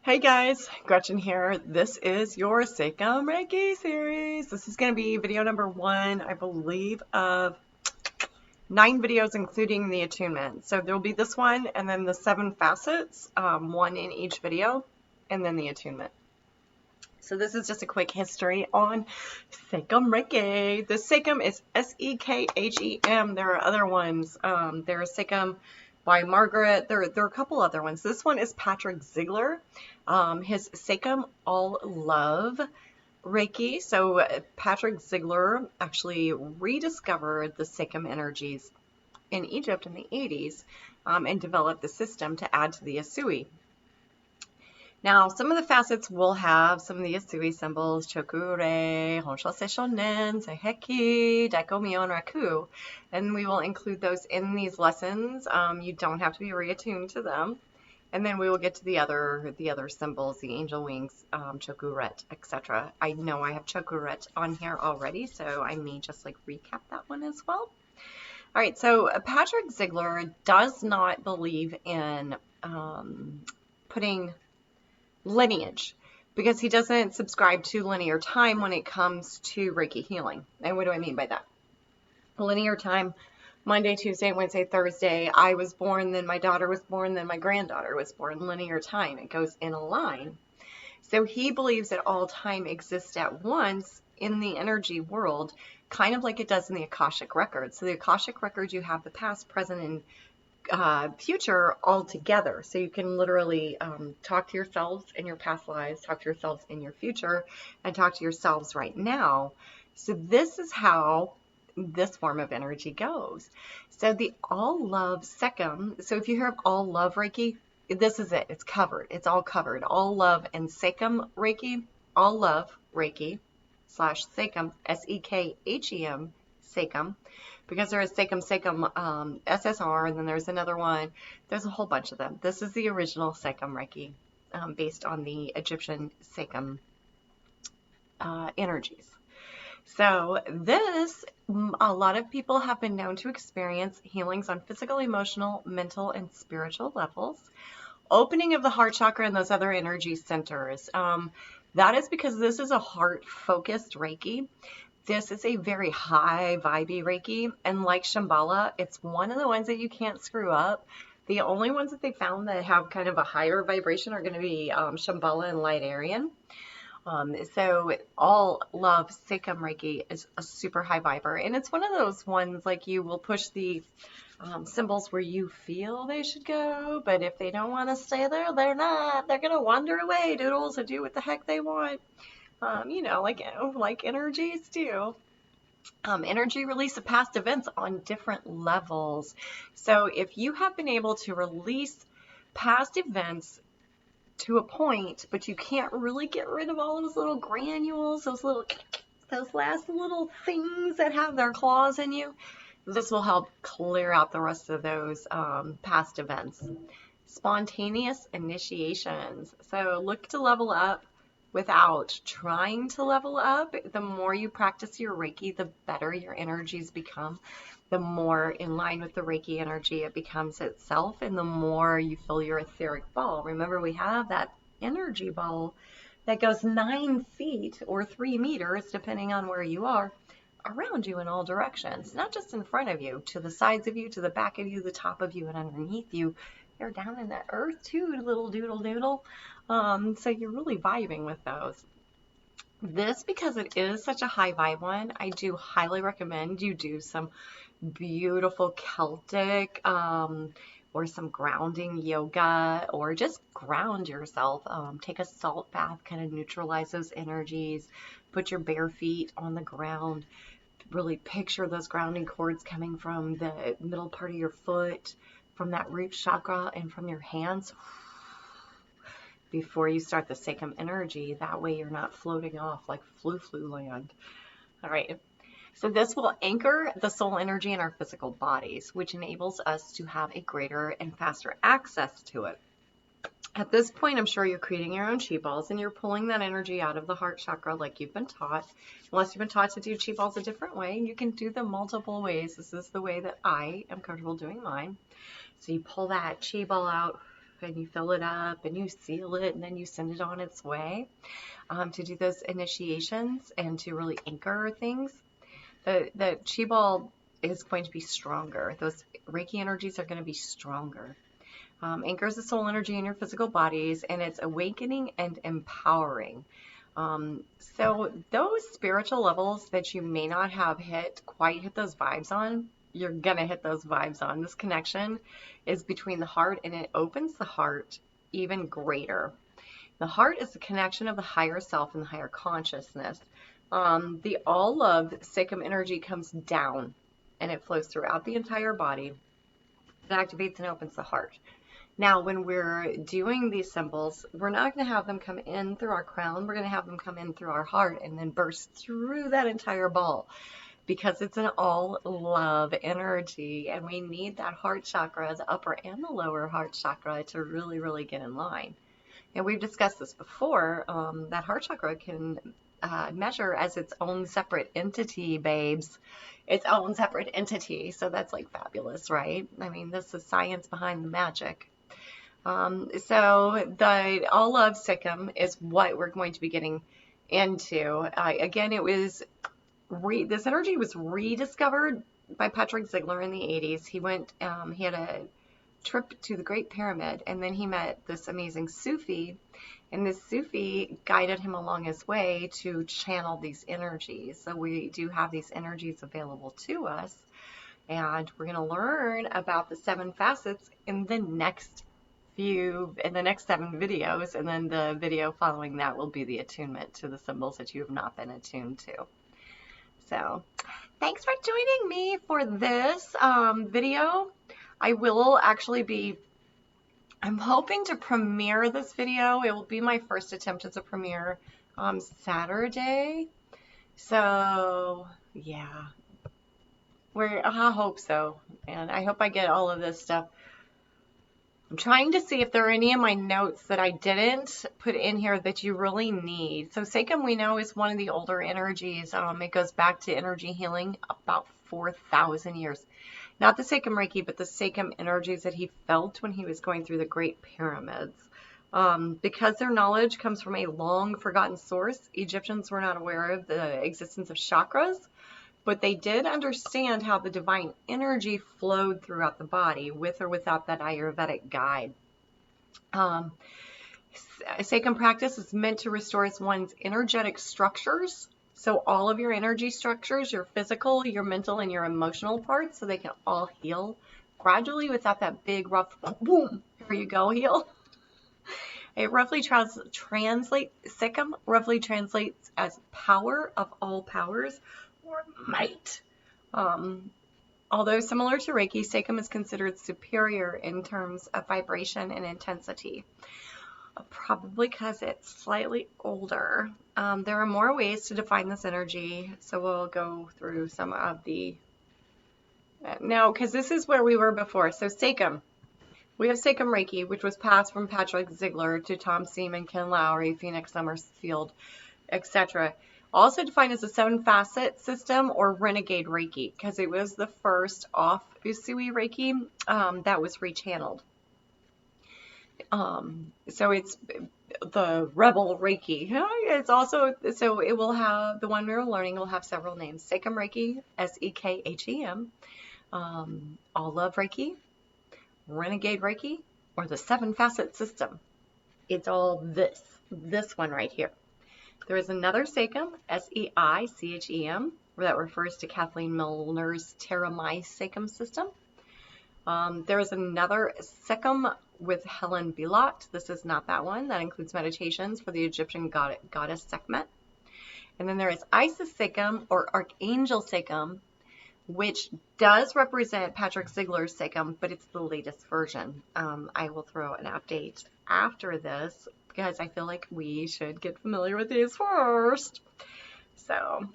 Hey guys, Gretchen here. This is your Sekhem Reiki series. This is going to be video number 1, I believe, of 9 videos, including the attunement. So there'll be this one, and then the 7 facets, 1 in each video, and then the attunement. So this is just a quick history on Sekhem Reiki. The Sekhem is S-E-K-H-E-M. There are other ones. There's Sekhem by Margaret. There are a couple other ones. This one is Patrick Ziegler. His Sekhem All Love Reiki. So Patrick Ziegler actually rediscovered the Sekhem energies in Egypt in the 80s and developed the system to add to the Usui. Now, some of the facets will have some of the Usui symbols, Chokure, Honsho Seishonen, Seiheki, Daikomion, Raku, and we will include those in these lessons. You don't have to be reattuned to them. And then we will get to the other symbols, the angel wings, Chokuret, etc. I know I have Chokuret on here already, so I may just recap that one as well. All right, so Patrick Ziegler does not believe in putting lineage, because he doesn't subscribe to linear time when it comes to Reiki healing. And what do I mean by that? Linear time, Monday, Tuesday, Wednesday, Thursday, I was born, then my daughter was born, then my granddaughter was born. Linear time, it goes in a line. So he believes that all time exists at once in the energy world, kind of like it does in the Akashic records. So the Akashic records, you have the past, present, and future all together. So you can literally talk to yourselves in your past lives, talk to yourselves in your future, and talk to yourselves right now. So this is how this form of energy goes. So the All Love Sekhem, so if you hear of All Love Reiki, this is it. It's covered. It's all covered. All Love and Sekhem Reiki, All Love Reiki / Sekhem, S-E-K-H-E-M, Sekhem, because there is Sekhem Seichem SSR, and then there's another one. There's a whole bunch of them. This is the original Sekhem Reiki, based on the Egyptian Sekhem energies. So this, a lot of people have been known to experience healings on physical, emotional, mental, and spiritual levels. Opening of the heart chakra and those other energy centers. That is because this is a heart-focused Reiki. This is a very high vibey Reiki, and like Shambhala, it's one of the ones that you can't screw up. The only ones that they found that have kind of a higher vibration are going to be Shambhala and Light Aryan. So All Love Sekhem Reiki is a super high viber, and it's one of those ones like you will push the symbols where you feel they should go, but if they don't want to stay there, they're not. They're going to wander away, doodles, and do what the heck they want. You know, like energies do. Energy release of past events on different levels. So if you have been able to release past events to a point, but you can't really get rid of all those little granules, those last little things that have their claws in you, this will help clear out the rest of those past events. Spontaneous initiations. So look to level up without trying to level up. The more you practice your Reiki, the better your energies become. The more in line with the Reiki energy it becomes itself, and the more you fill your etheric ball. Remember, we have that energy ball that goes 9 feet or 3 meters, depending on where you are, around you in all directions, not just in front of you, to the sides of you, to the back of you, the top of you, and underneath you. They're down in the earth too, little doodle. So you're really vibing with those. This, because it is such a high vibe one, I do highly recommend you do some beautiful Celtic or some grounding yoga, or just ground yourself. Take a salt bath, kind of neutralize those energies. Put your bare feet on the ground. Really picture those grounding cords coming from the middle part of your foot, from that root chakra, and from your hands before you start the Sekhem energy. That way you're not floating off like flu land. All right. So this will anchor the soul energy in our physical bodies, which enables us to have a greater and faster access to it. At this point, I'm sure you're creating your own chi balls, and you're pulling that energy out of the heart chakra like you've been taught. Unless you've been taught to do chi balls a different way, you can do them multiple ways. This is the way that I am comfortable doing mine. So you pull that chi ball out and you fill it up and you seal it and then you send it on its way to do those initiations and to really anchor things. The chi ball is going to be stronger. Those Reiki energies are going to be stronger. Anchors the soul energy in your physical bodies, and it's awakening and empowering. So those spiritual levels that you may not have quite hit those vibes on, you're going to hit those vibes on. This connection is between the heart, and it opens the heart even greater. The heart is the connection of the higher self and the higher consciousness. The all of Sekhem energy comes down, and it flows throughout the entire body. It activates and opens the heart. Now, when we're doing these symbols, we're not going to have them come in through our crown. We're going to have them come in through our heart and then burst through that entire ball, because it's an all love energy, and we need that heart chakra, the upper and the lower heart chakra, to really, really get in line. And we've discussed this before. That heart chakra can measure as its own separate entity, babes. Its own separate entity. So that's like fabulous, right? I mean, this is science behind the magic. So the all of Sekhem is what we're going to be getting into. Again, it was this energy was rediscovered by Patrick Ziegler in the 80s. He had a trip to the Great Pyramid, and then he met this amazing Sufi, and this Sufi guided him along his way to channel these energies. So we do have these energies available to us, and we're going to learn about the 7 facets in the next 7 videos, and then the video following that will be the attunement to the symbols that you have not been attuned to. So thanks for joining me for this video. I will actually I'm hoping to premiere this video. It will be my first attempt as a premiere Saturday. So yeah, I hope so. And I hope I get all of this stuff. I'm trying to see if there are any of my notes that I didn't put in here that you really need. So Sekhem, we know, is one of the older energies. It goes back to energy healing about 4,000 years. Not the Sekhem Reiki, but the Sekhem energies that he felt when he was going through the Great Pyramids. Because their knowledge comes from a long forgotten source, Egyptians were not aware of the existence of chakras, but they did understand how the divine energy flowed throughout the body, with or without that Ayurvedic guide. Sekhem practice is meant to restore one's energetic structures. So all of your energy structures, your physical, your mental, and your emotional parts, so they can all heal gradually without that big rough boom. Here you go, heal. It roughly Sekhem roughly translates as power of all powers, or might. Although similar to Reiki, Sekhem is considered superior in terms of vibration and intensity. Probably because it's slightly older. There are more ways to define this energy, so we'll go through some of the... No, because this is where we were before. So Sekhem. We have Sekhem Reiki, which was passed from Patrick Ziegler to Tom Seaman, Ken Lowry, Phoenix Summerfield, etc. Also defined as a 7-facet system, or renegade Reiki, because it was the first off Usui Reiki that was rechanneled. So it's the rebel Reiki. It's also, so it will have, the one we're learning will have several names. Sekhem Reiki, S-E-K-H-E-M, All Love Reiki, Renegade Reiki, or the 7-facet system. It's all this one right here. There is another Sekhem, S-E-I-C-H-E-M, that refers to Kathleen Milner's Terramai Sekhem system. There is another Sekhem with Helen Bilot. This is not that one. That includes meditations for the Egyptian goddess Sekhmet. And then there is Isis Sekhem, or Archangel Sekhem, which does represent Patrick Ziegler's Sekhem, but it's the latest version. I will throw an update after this, because I feel like we should get familiar with these first. So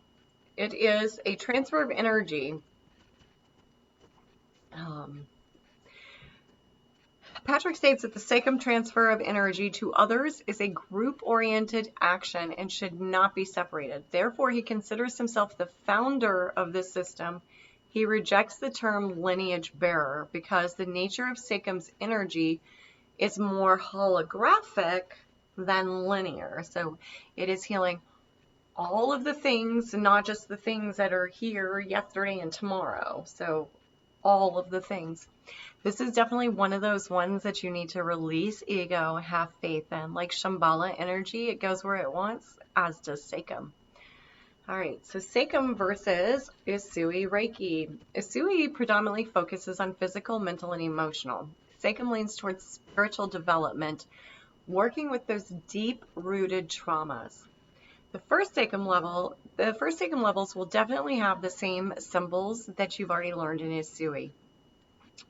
it is a transfer of energy. Patrick states that the Sekhem transfer of energy to others is a group-oriented action and should not be separated. Therefore, he considers himself the founder of this system. He rejects the term lineage bearer because the nature of Sekhem's energy is more holographic than linear. So it is healing all of the things, not just the things that are here yesterday and tomorrow. So all of the things. This is definitely one of those ones that you need to release ego, have faith in. Like Shambhala energy, it goes where it wants, as does Sekhem. All right, so Sekhem versus Usui Reiki. Usui predominantly focuses on physical, mental, and emotional. Sekhem leans towards spiritual development, working with those deep-rooted traumas. The first Sekhem levels will definitely have the same symbols that you've already learned in Usui.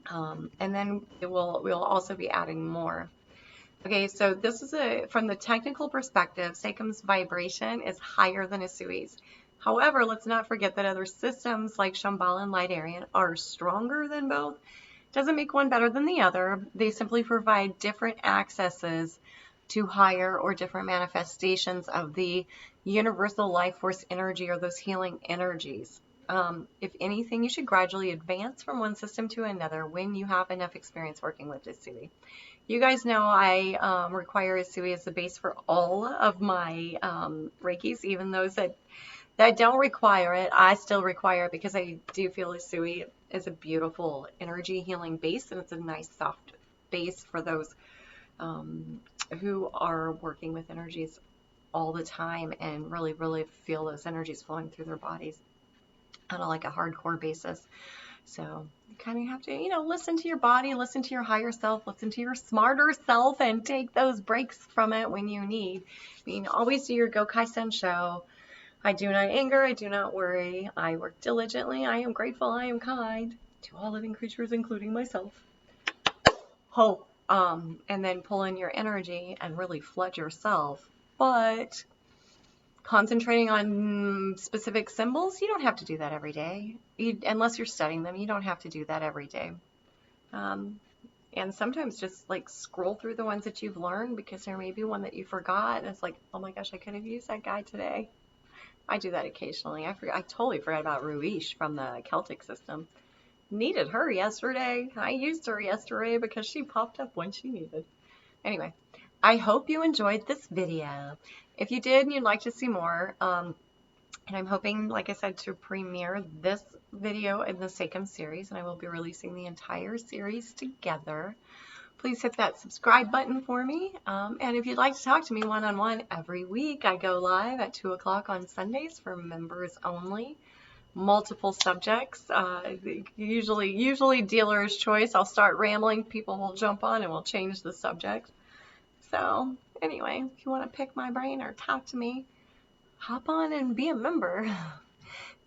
And then we'll also be adding more. Okay, so this is from the technical perspective, Sekhem's vibration is higher than Usui's. However, let's not forget that other systems like Shambhala and Light Aryan are stronger than both. Doesn't make one better than the other. They simply provide different accesses to higher or different manifestations of the universal life force energy or those healing energies. If anything, you should gradually advance from one system to another when you have enough experience working with Usui. You guys know I require Usui as the base for all of my Reikis, even those that don't require it. I still require it because I do feel Usui is a beautiful energy healing base, and it's a nice soft base for those who are working with energies all the time and really, really feel those energies flowing through their bodies on a hardcore basis. So you kind of have to, listen to your body, listen to your higher self, listen to your smarter self, and take those breaks from it when you need. Always do your Gokai-sen show. I do not anger, I do not worry. I work diligently, I am grateful, I am kind to all living creatures, including myself. Hope, and then pull in your energy and really flood yourself. But concentrating on specific symbols, you don't have to do that every day. Unless you're studying them, you don't have to do that every day. And sometimes just scroll through the ones that you've learned, because there may be one that you forgot, and it's like, oh my gosh, I could have used that guy today. I do that occasionally. I totally forgot about Ruish from the Celtic system. Needed her yesterday. I used her yesterday because she popped up when she needed. Anyway, I hope you enjoyed this video. If you did and you'd like to see more, and I'm hoping, like I said, to premiere this video in the Sekhem series, and I will be releasing the entire series together. Please hit that subscribe button for me. And if you'd like to talk to me one-on-one every week, I go live at 2 o'clock on Sundays for members only. Multiple subjects, usually dealer's choice. I'll start rambling, people will jump on and we'll change the subject. So anyway, if you want to pick my brain or talk to me, hop on and be a member.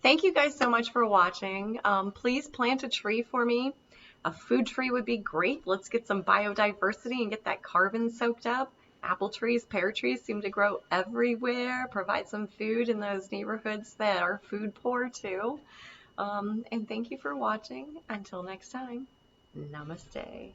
Thank you guys so much for watching. Please plant a tree for me. A food tree would be great. Let's get some biodiversity and get that carbon soaked up. Apple trees, pear trees seem to grow everywhere. Provide some food in those neighborhoods that are food poor too. And thank you for watching. Until next time, namaste.